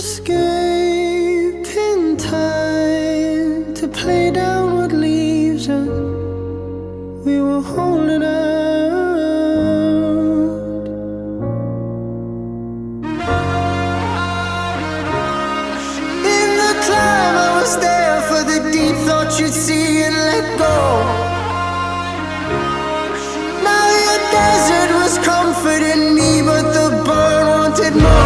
escape in time to play down what leaves us. We were holding out. In the climb, I was there for the deep thoughts you'd see and let go. Now your desert was comforting me, but the burn wanted more.